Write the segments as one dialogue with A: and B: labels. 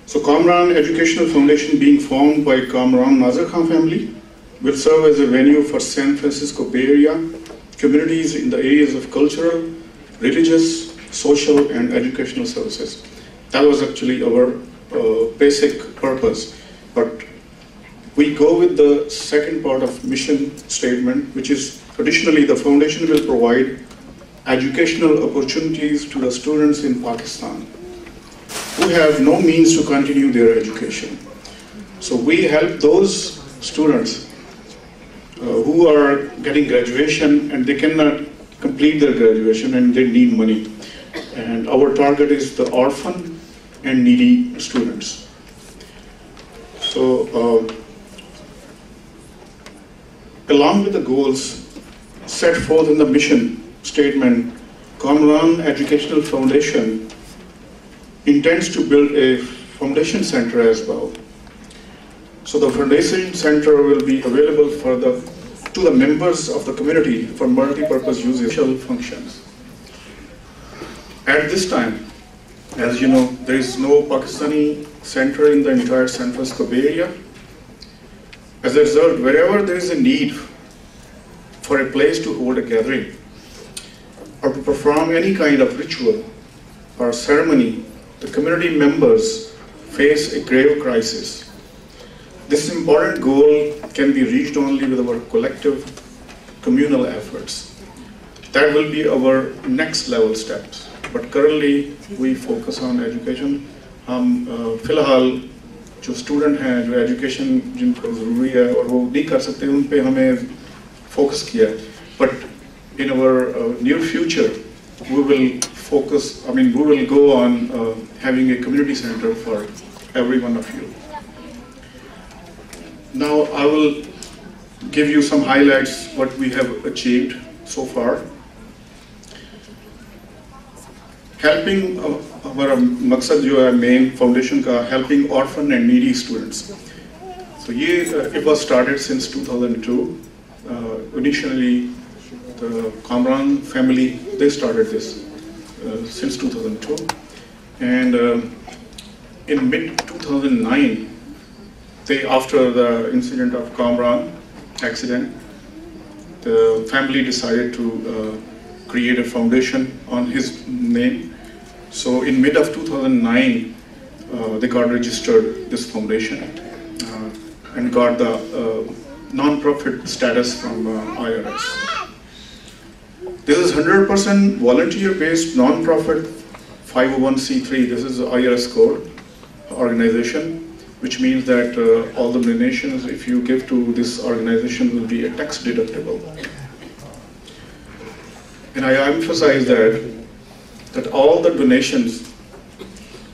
A: So Kamran Educational Foundation, being formed by Kamran Nazir Khan family, will serve as a venue for San Francisco Bay Area communities in the areas of cultural, religious, social, and educational services. That was actually our basic purpose. But we go with the second part of mission statement, which is additionally the foundation will provide educational opportunities to the students in Pakistan who have no means to continue their education. So we help those students who are getting graduation and they cannot complete their graduation and they need money. And our target is the orphan and needy students. So along with the goals set forth in the mission statement, Kamran Educational Foundation intends to build a foundation center as well. So the foundation center will be available to the members of the community for multi-purpose use functions. At this time, as you know, there is no Pakistani center in the entire San Francisco Bay Area. As a result, wherever there is a need for a place to hold a gathering or to perform any kind of ritual or ceremony, the community members face a grave crisis. This important goal can be reached only with our collective communal efforts. That will be our next level steps. But currently we focus on education. फिलहाल जो student हैं जो education जिनको ज़रूरी है और वो नहीं कर सकते उन पे हमें फोकस किया है. But in our near future we will focus, we will go on having a community center for every one of you. Now I will give you some highlights what we have achieved so far. Helping हमारा मकसद जो है main foundation का helping orphan and needy students. So ये it was started since 2002. Initially the Kamran family, they started this since 2002, and in mid 2009, after the incident of Kamran accident, the family decided to create a foundation on his name. So in mid of 2009, they got registered this foundation and got the non-profit status from IRS. This is 100% volunteer-based non-profit 501c3. This is the IRS code organization, which means that all the donations, if you give to this organization, will be tax deductible. And I emphasize that all the donations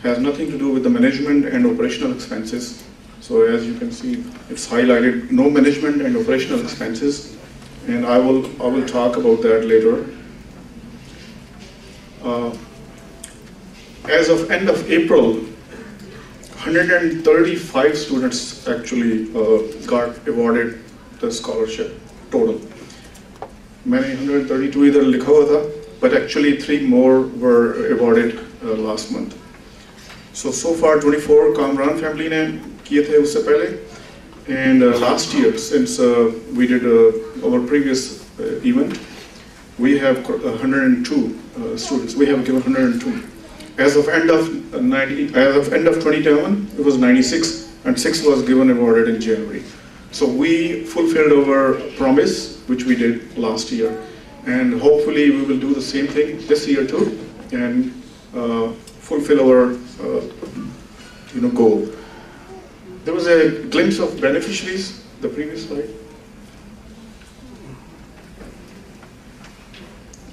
A: has nothing to do with the management and operational expenses. So as you can see, it's highlighted no management and operational expenses. And I will talk about that later. As of end of April, 135 students actually got awarded the scholarship total. मैंने 132 इधर लिखा हुआ था, but actually 3 more were awarded last month. So far 24 Kamran family ने किए थे उससे पहले. And last year, since we did our previous event, we have 102 students. We have given 102. As of end of 2010, it was 96, and 6 was given awarded in January. So we fulfilled our promise, which we did last year, and hopefully we will do the same thing this year too, and fulfill our goal. There was a glimpse of beneficiaries, the previous slide.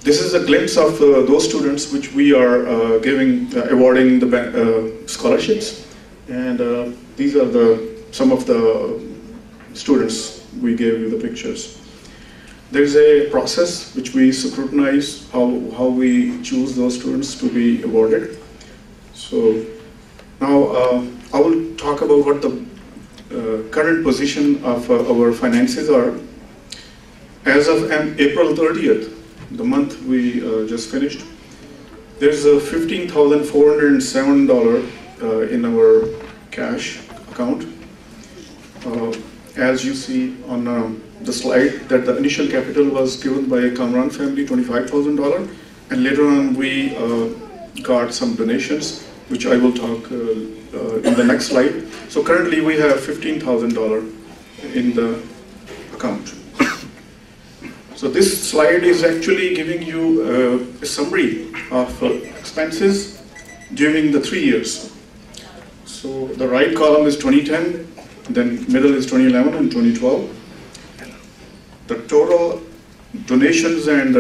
A: This is a glimpse of those students which we are awarding the scholarships, and these are some of the students we gave you the pictures. There is a process which we scrutinize how we choose those students to be awarded. So now I will talk about what the current position of our finances are. As of April 30th, the month we just finished, there's $15,407 in our cash account. As you see on the slide, that the initial capital was given by Kamran family, $25,000, and later on we got some donations, which I will talk in the next slide. So currently we have $15,000 in the account. So this slide is actually giving you a summary of expenses during the 3 years. So the right column is 2010, then middle is 2011 and 2012. The total donations and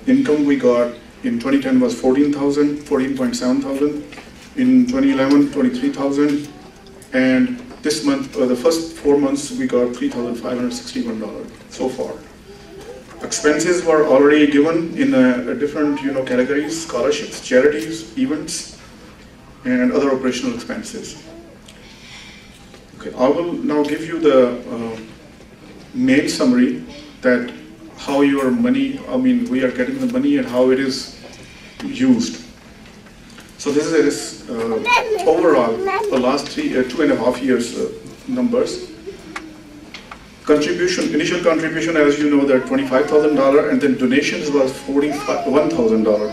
A: income we got in 2010 was 14.7 thousand. In 2011, 23,000. And this month, the first 4 months, we got $3,561 so far. Expenses were already given in different categories: scholarships, charities, events, and other operational expenses. Okay, I will now give you the main summary that how your money, we are getting the money and how it is used. So this is overall the last 2.5 years numbers. Contribution, initial contribution, as you know, that $25,000, and then donations was $41,000.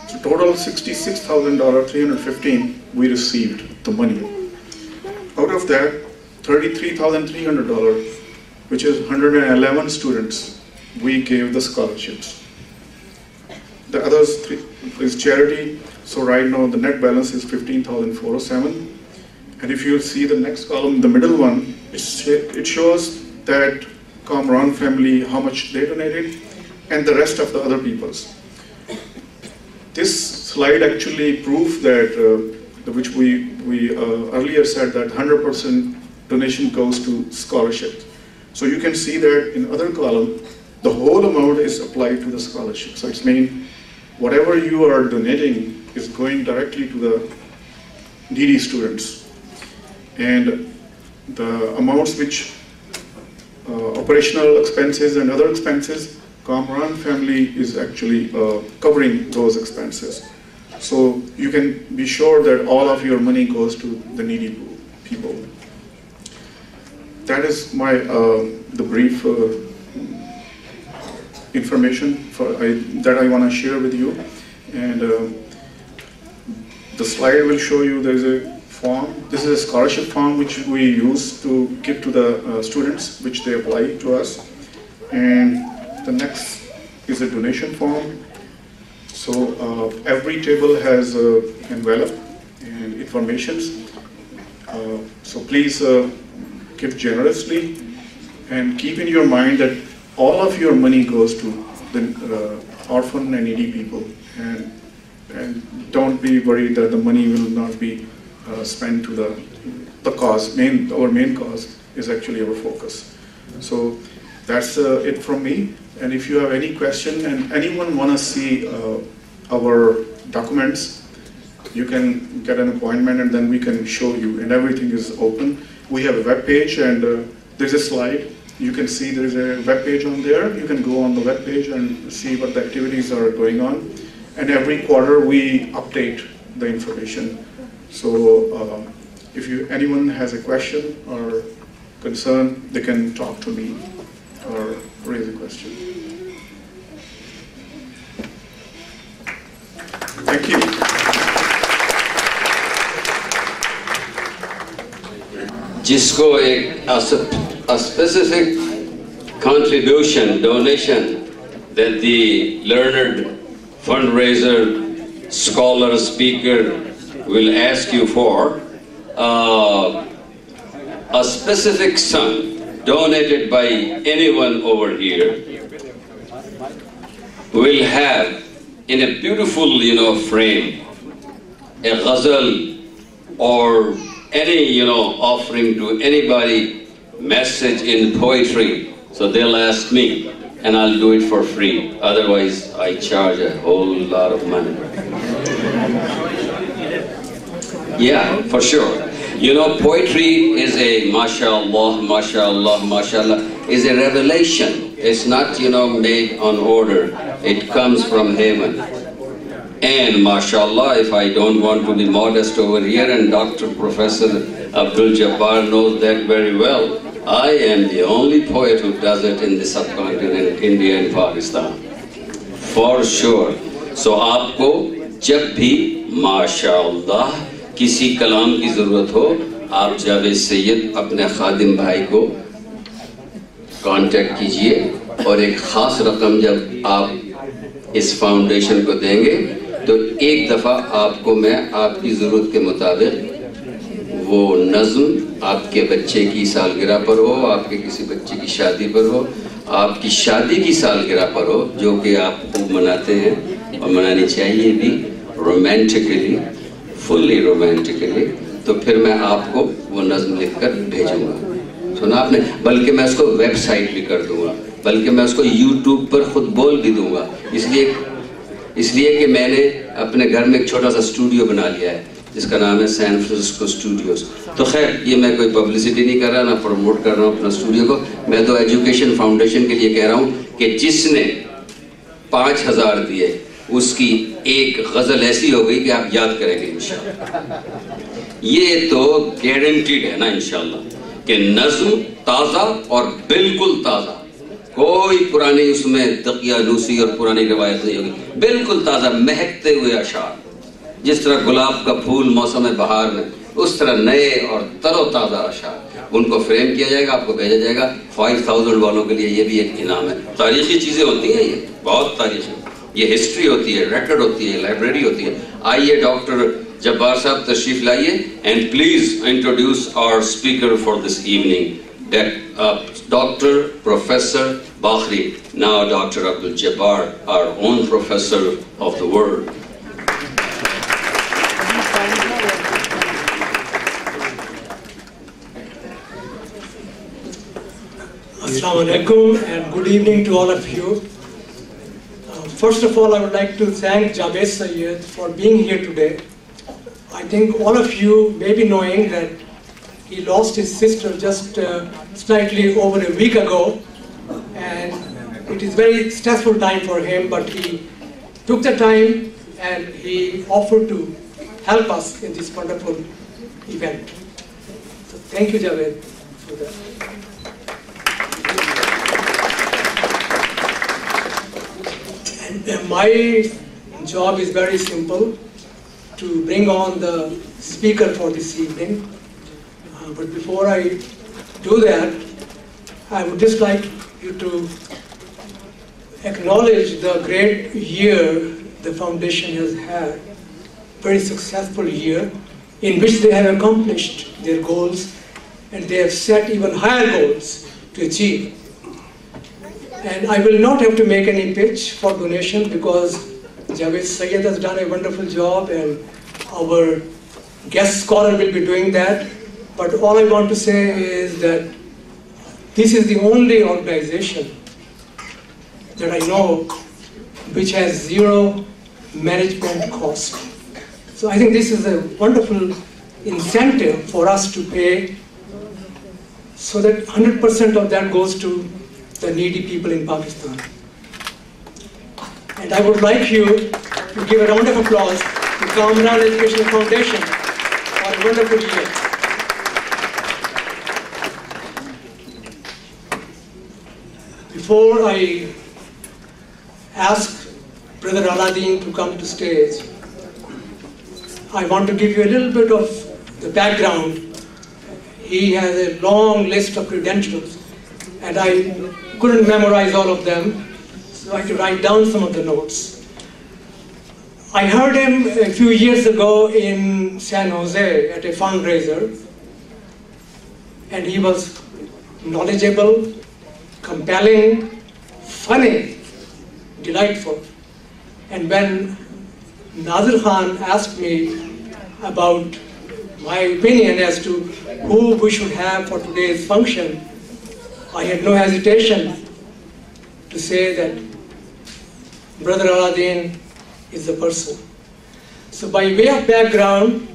A: So total $66,315 we received the money. Out of that, $33,300, which is 111 students, we gave the scholarships. The others is charity. So right now the net balance is $15,407. And if you see the next column, the middle one, it shows that Kamran family, how much they donated, and the rest of the other people's. This slide actually proves that, which we earlier said, that 100% donation goes to scholarships. So you can see that in other column, the whole amount is applied to the scholarship. So it's mean whatever you are donating is going directly to the needy students. And the amounts which operational expenses and other expenses, Kamran family is actually covering those expenses. So you can be sure that all of your money goes to the needy people. That is my the brief information that I want to share with you. And the slide will show you there is a form. This is a scholarship form which we use to give to the students, which they apply to us. And the next is a donation form. So every table has an envelope and informations. So please give generously, and keep in your mind that all of your money goes to the orphan and needy people. And don't be worried that the money will not be spent to the cause. Our main cause is actually our focus. So that's it from me. And if you have any question and anyone want to see our documents, you can get an appointment and then we can show you, and everything is open. We have a web page, and there's a slide. You can see there's a web page on there. You can go on the web page and see what the activities are going on. And every quarter we update the information. So if anyone has a question or concern, they can talk to me or raise a question. Thank you.
B: जिसको एक specific contribution, donation that the learned fundraiser, scholar, speaker will ask you for, a specific sum donated by anyone over here will have in a beautiful, frame, a ghazal or any, offering to anybody, message in poetry. So they'll ask me, and I'll do it for free. Otherwise, I charge a whole lot of money. Yeah, for sure. Poetry is a mashallah, mashallah, mashallah, is a revelation. It's not, made on order. It comes from heaven. And mashallah, if I don't want to be modest over here, and Dr. Professor Abdul Jabbar knows that very well, I am the only poet who does it in the subcontinent, India and Pakistan. For sure. So आपको जब भी माशाअल्लाह किसी कलाम की ज़रूरत हो, आप जावेद सैयद अपने खादिम भाई को कांटेक्ट कीजिए, और एक ख़ास रकम जब आप इस फाउंडेशन को देंगे तो एक दफ़ा आपको मैं आपकी ज़रूरत के मुताबिक वो नज़्म आपके बच्चे की सालगिरह पर हो, आपके किसी बच्चे की शादी पर हो, आपकी शादी की सालगिरह पर हो, जो कि आप खूब मनाते हैं और मनानी चाहिए भी रोमांटिकली, फुल्ली रोमांटिकली, तो फिर मैं आपको वो नज़्म लिखकर भेजूंगा। सुना आपने? बल्कि मैं उसको वेबसाइट भी कर दूंगा, बल्कि मैं उसको यूट्यूब पर खुद बोल भी दूंगा, इसलिए कि मैंने अपने घर में एक छोटा सा स्टूडियो बना लिया है जिसका नाम है सैन फ्रांसिस्को स्टूडियोज। तो खैर ये मैं कोई पब्लिसिटी नहीं कर रहा, ना प्रमोट कर रहा हूँ अपना स्टूडियो को, मैं तो एजुकेशन फाउंडेशन के लिए कह रहा हूँ कि जिसने 5000 दिए उसकी एक गजल ऐसी हो गई कि आप याद करेंगे इंशाअल्लाह। ये तो गारंटीड है ना इंशाअल्लाह कि नज़्म ताज़ा और बिल्कुल ताज़ा, कोई पुरानी उसमें तकियानूसी और पुरानी रिवायत नहीं होगी, बिल्कुल ताज़ा महकते हुए अशार, जिस तरह गुलाब का फूल मौसम बहार में, उस तरह नए और तरोताज़ा अशार, उनको फ्रेम किया जाएगा, आपको भेजा जाएगा। 5000 वालों के लिए ये भी एक इनाम है। तारीखी चीज़ें होती हैं, ये बहुत तारीखी, ये हिस्ट्री होती है, रिकॉर्ड होती है, लाइब्रेरी होती है। आइए डॉक्टर जब्बार साहब तशरीफ लाइए, and please introduce our speaker for this evening, Dr. Professor Bakhri. Now Dr. Abdul Jabbar, our own professor of the world.
C: Assalamu alaikum and good evening to all of you. First of all, I would like to thank Javed Sayyed for being here today. I think all of you may be knowing that he lost his sister just slightly over a week ago, and it is very stressful time for him, but he took the time and he offered to help us in this wonderful event. So thank you, Javed, for that. And my job is very simple, to bring on the speaker for this evening. But before I do that, I would just like you to acknowledge the great year the foundation has had, very successful year in which they have accomplished their goals, and they have set even higher goals to achieve. And I will not have to make any pitch for donation because Javed Sayyed has done a wonderful job and our guest scholar will be doing that. But all I want to say is that this is the only organization that I know which has zero management cost. So I think this is a wonderful incentive for us to pay, so that 100% of that goes to the needy people in Pakistan. And I would like you to give a round of applause to Kamran Educational Foundation for a wonderful year. Before I ask Brother Aladdin to come to stage, I want to give you a little bit of the background. He has a long list of credentials, and I couldn't memorize all of them, so I had to write down some of the notes. I heard him a few years ago in San Jose at a fundraiser, and he was knowledgeable, compelling, funny, delightful. And when Nazir Khan asked me about my opinion as to who we should have for today's function, I had no hesitation to say that Brother Aladdin is the person. So by way of background,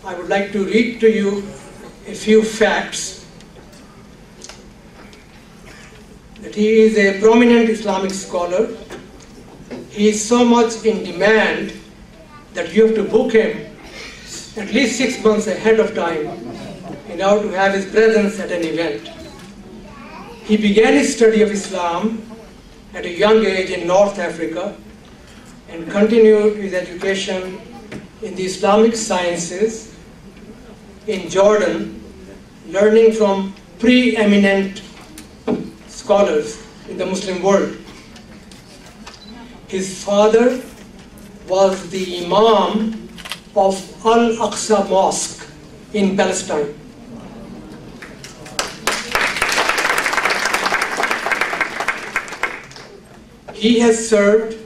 C: I would like to read to you a few facts. That he is a prominent Islamic scholar. he is so much in demand that you have to book him at least 6 months ahead of time in order to have his presence at an event. He began his study of Islam at a young age in North Africa and continued his education in the Islamic sciences in Jordan, learning from preeminent scholars in the Muslim world. His father was the Imam of Al-Aqsa Mosque in Palestine. He has served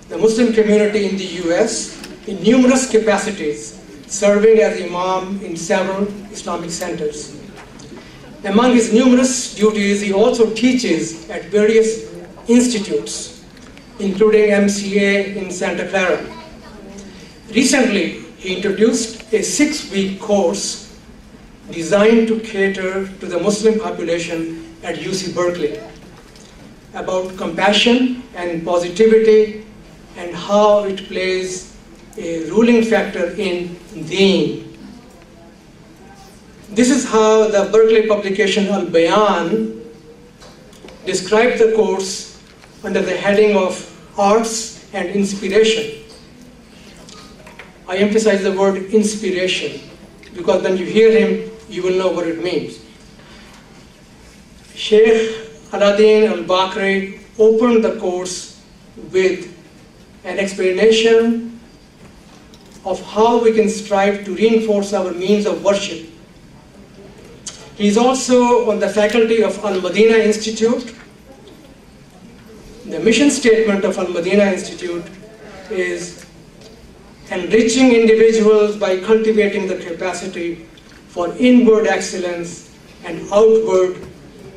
C: the Muslim community in the US in numerous capacities, serving as Imam in several Islamic centers. Among his numerous duties, he also teaches at various institutes, including MCA in Santa Clara. Recently, he introduced a 6-week course designed to cater to the Muslim population at UC Berkeley about compassion and positivity and how it plays a ruling factor in deen. This is how the Berkeley publication Al-Bayan described the course under the heading of Arts and Inspiration. I emphasize the word inspiration because when you hear him, you will know what it means. Sheikh Aladdin al-Bakri opened the course with an explanation of how we can strive to reinforce our means of worship. He is also on the faculty of Al-Madina Institute. The mission statement of Al-Madina Institute is enriching individuals by cultivating the capacity for inward excellence and outward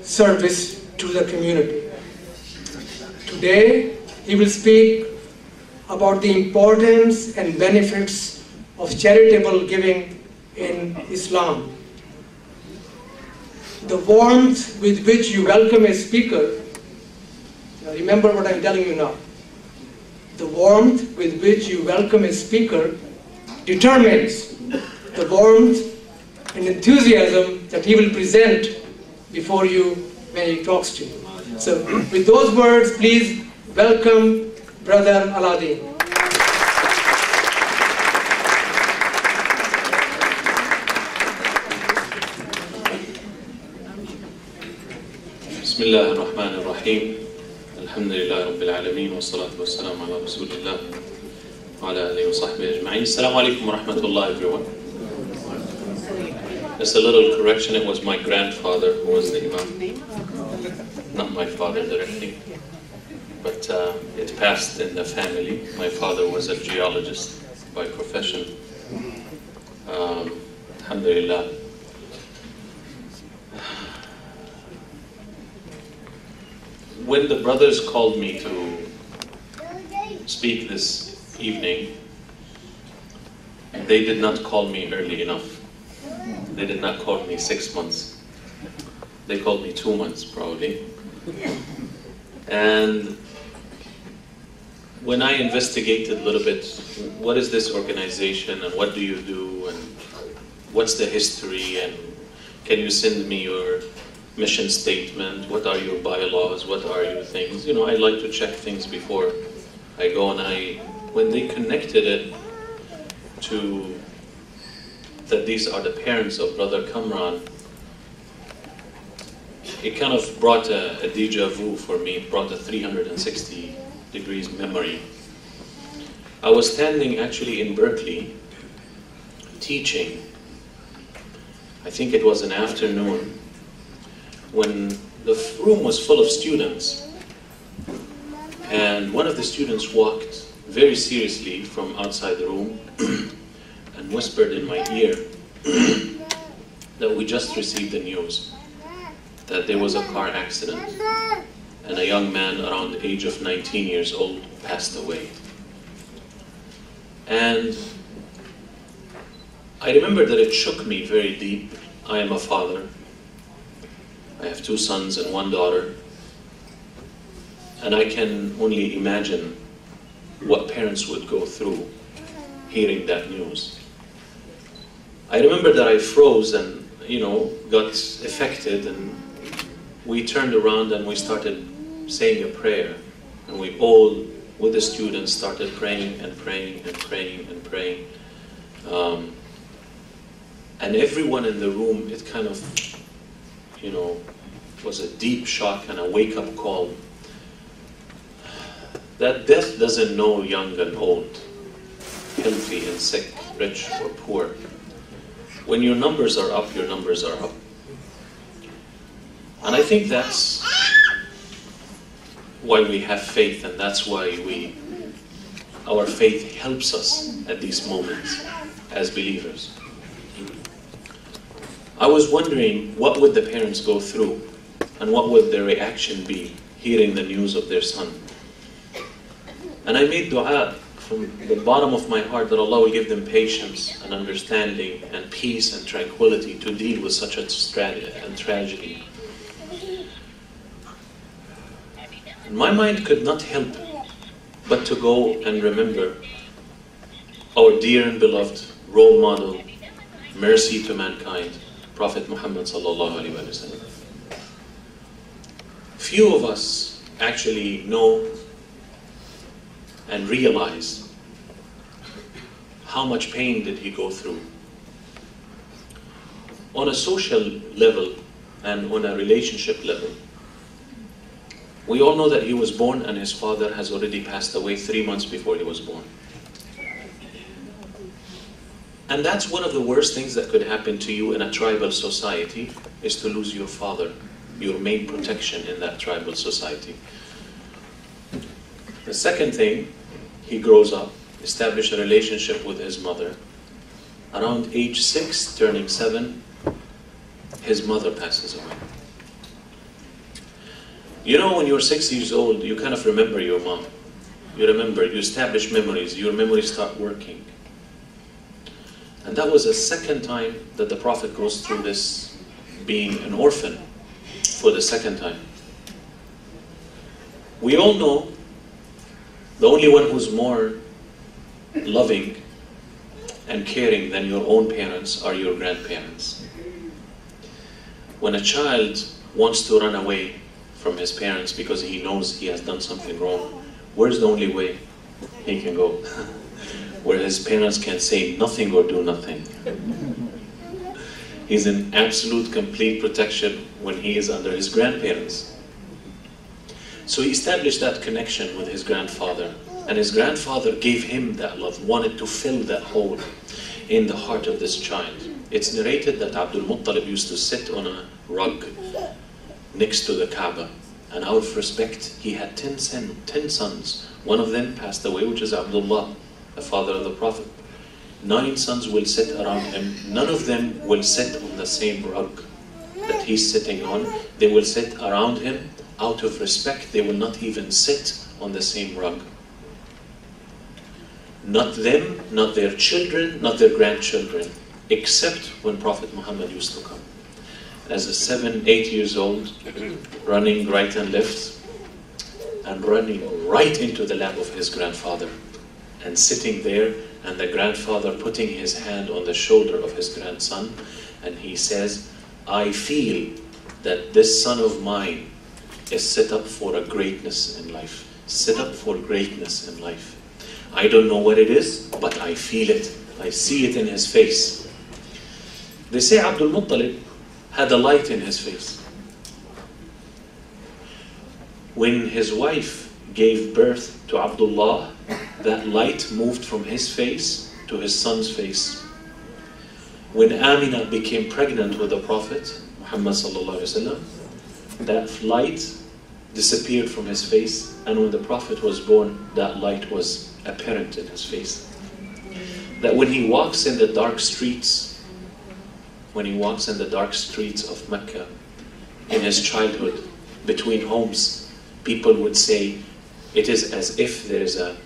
C: service to the community. Today, he will speak about the importance and benefits of charitable giving in Islam. The warmth with which you welcome a speaker, now remember what I'm telling you now, the warmth with which you welcome a speaker determines the warmth and enthusiasm that he will present before you when he talks to you. So with those words, please welcome Brother Aladdin.
D: Bismillah ar-Rahman ar-Rahim. Alhamdulillah Rabbil Alameen. Wa salatu wa salam ala Rasulillah. Wa ala alihi wa sahbihi ajma'in. Assalamu alaikum wa rahmatullah, everyone. Just a little correction, it was my grandfather who was the Imam. Not my father directly. But it passed in the family. My father was a geologist by profession. Alhamdulillah. When the brothers called me to speak this evening, they did not call me early enough. They did not call me 6 months. They called me 2 months probably. And when I investigated a little bit, what is this organization and what do you do and what's the history and can you send me your mission statement, what are your bylaws, what are your things? You know, I like to check things before I go, and when they connected it to that these are the parents of Brother Kamran, it kind of brought a deja vu for me. It brought a 360 degrees memory. I was standing actually in Berkeley teaching. I think it was an afternoon when the room was full of students, and one of the students walked very seriously from outside the room and whispered in my ear that we just received the news that there was a car accident and a young man around the age of 19 years old passed away. And I remember that it shook me very deep. I am a father. I have 2 sons and 1 daughter. And I can only imagine what parents would go through hearing that news. I remember that I froze and, got affected, and we turned around and we started saying a prayer. And we all, with the students, started praying and praying and praying and praying. And everyone in the room, it kind of, was a deep shock and a wake-up call. That death doesn't know young and old, healthy and sick, rich or poor. When your numbers are up, your numbers are up. And I think that's why we have faith, and that's why our faith helps us at these moments as believers. I was wondering, what would the parents go through, and what would their reaction be hearing the news of their son? And I made dua from the bottom of my heart that Allah will give them patience and understanding and peace and tranquility to deal with such a tragedy. And my mind could not help but to go and remember our dear and beloved role model, mercy to mankind, Prophet Muhammad sallallahu alaihi wasallam. Few of us actually know and realize how much pain did he go through. On a social level and on a relationship level, we all know that he was born and his father has already passed away 3 months before he was born. And that's one of the worst things that could happen to you in a tribal society, is to lose your father, your main protection in that tribal society. The second thing, he grows up, establishes a relationship with his mother. Around age 6, turning 7, his mother passes away. When you're 6 years old, you kind of remember your mom. You establish memories, your memories start working. And that was the second time that the Prophet goes through this, being an orphan for the second time. We all know the only one who's more loving and caring than your own parents are your grandparents. When a child wants to run away from his parents because he knows he has done something wrong, where's the only way he can go? Where his parents can say nothing or do nothing. He's in absolute, complete protection when he is under his grandparents. So he established that connection with his grandfather, and his grandfather gave him that love, wanted to fill that hole in the heart of this child. It's narrated that Abdul Muttalib used to sit on a rug next to the Kaaba, and out of respect, he had 10 sons. One of them passed away, which is Abdullah, the father of the Prophet. 9 sons will sit around him. None of them will sit on the same rug that he's sitting on. They will sit around him out of respect. They will not even sit on the same rug. Not them, not their children, not their grandchildren, except when Prophet Muhammad used to come. As a 7, 8 years old, running right and left, and running right into the lap of his grandfather, and sitting there, and the grandfather putting his hand on the shoulder of his grandson, and he says, I feel that this son of mine is set up for a greatness in life, set up for greatness in life. I don't know what it is, but I feel it. I see it in his face. They say Abdul Muttalib had a light in his face. When his wife gave birth to Abdullah, that light moved from his face to his son's face. When Amina became pregnant with the Prophet Muhammad sallallahu alaihi wasallam, that light disappeared from his face, and when the Prophet was born, that light was apparent in his face. That when he walks in the dark streets, of Mecca, in his childhood, between homes, people would say, it is as if there is a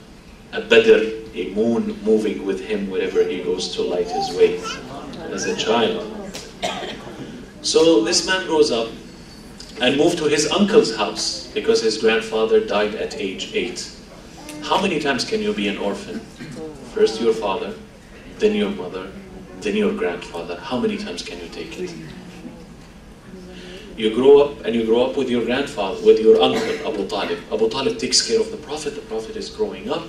D: Badr, a moon moving with him wherever he goes to light his way, as a child. So this man grows up and moved to his uncle's house because his grandfather died at age 8. How many times can you be an orphan? First your father, then your mother, then your grandfather. How many times can you take it? You grow up, and you grow up with your grandfather, with your uncle, Abu Talib. Abu Talib takes care of the Prophet. The Prophet is growing up.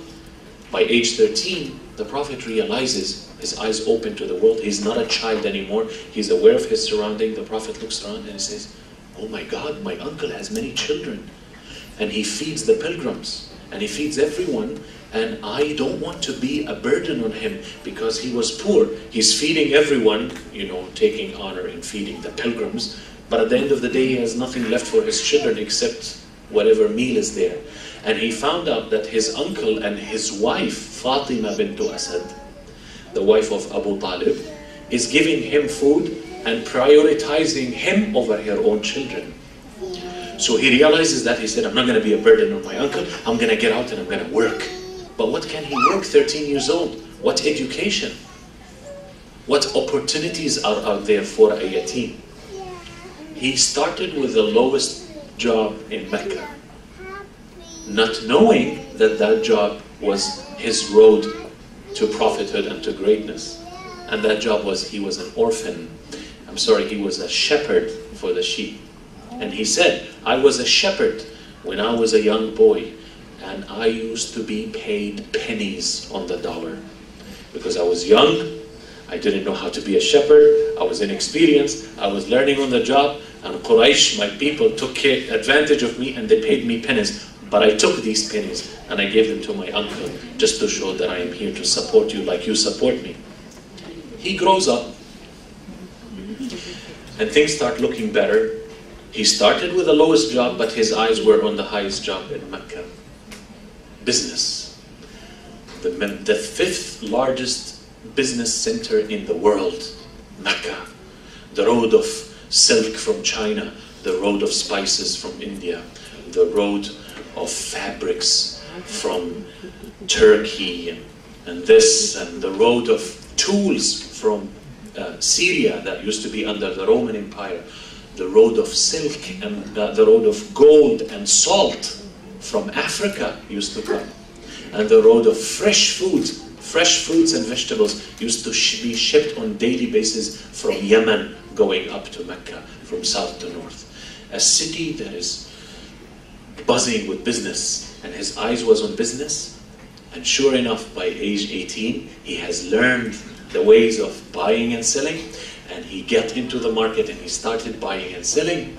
D: By age 13, the Prophet realizes, his eyes open to the world. He's not a child anymore. He's aware of his surrounding. The Prophet looks around and he says, oh my God, my uncle has many children. And he feeds the pilgrims. And he feeds everyone. And I don't want to be a burden on him because he was poor. He's feeding everyone, you know, taking honor in feeding the pilgrims. But at the end of the day, he has nothing left for his children except whatever meal is there. And he found out that his uncle and his wife, Fatima bint Asad, the wife of Abu Talib, is giving him food and prioritizing him over her own children. So he realizes that. He said, I'm not going to be a burden on my uncle. I'm going to get out and I'm going to work. But what can he work 13 years old? What education? What opportunities are out there for a yatim? He started with the lowest job in Mecca, not knowing that that job was his road to prophethood and to greatness. And that job was, he was an orphan. I'm sorry, he was a shepherd for the sheep. And he said, I was a shepherd when I was a young boy, and I used to be paid pennies on the dollar. Because I was young, I didn't know how to be a shepherd, I was inexperienced, I was learning on the job, and Quraysh, my people, took advantage of me and they paid me pennies. But I took these pennies and I gave them to my uncle just to show that I am here to support you like you support me. He grows up and things start looking better. He started with the lowest job, but his eyes were on the highest job in Mecca. Business. The fifth largest business center in the world, Mecca. The road of silk from China, the road of spices from India, the road of fabrics from Turkey, and this, and the road of tools from Syria that used to be under the Roman Empire, the road of silk and the road of gold and salt from Africa used to come, and the road of fresh food, fresh fruits and vegetables used to be shipped on daily basis from Yemen going up to Mecca, from south to north. A city that is buzzing with business, and his eyes was on business, and sure enough, by age 18, he has learned the ways of buying and selling, and he got into the market and he started buying and selling,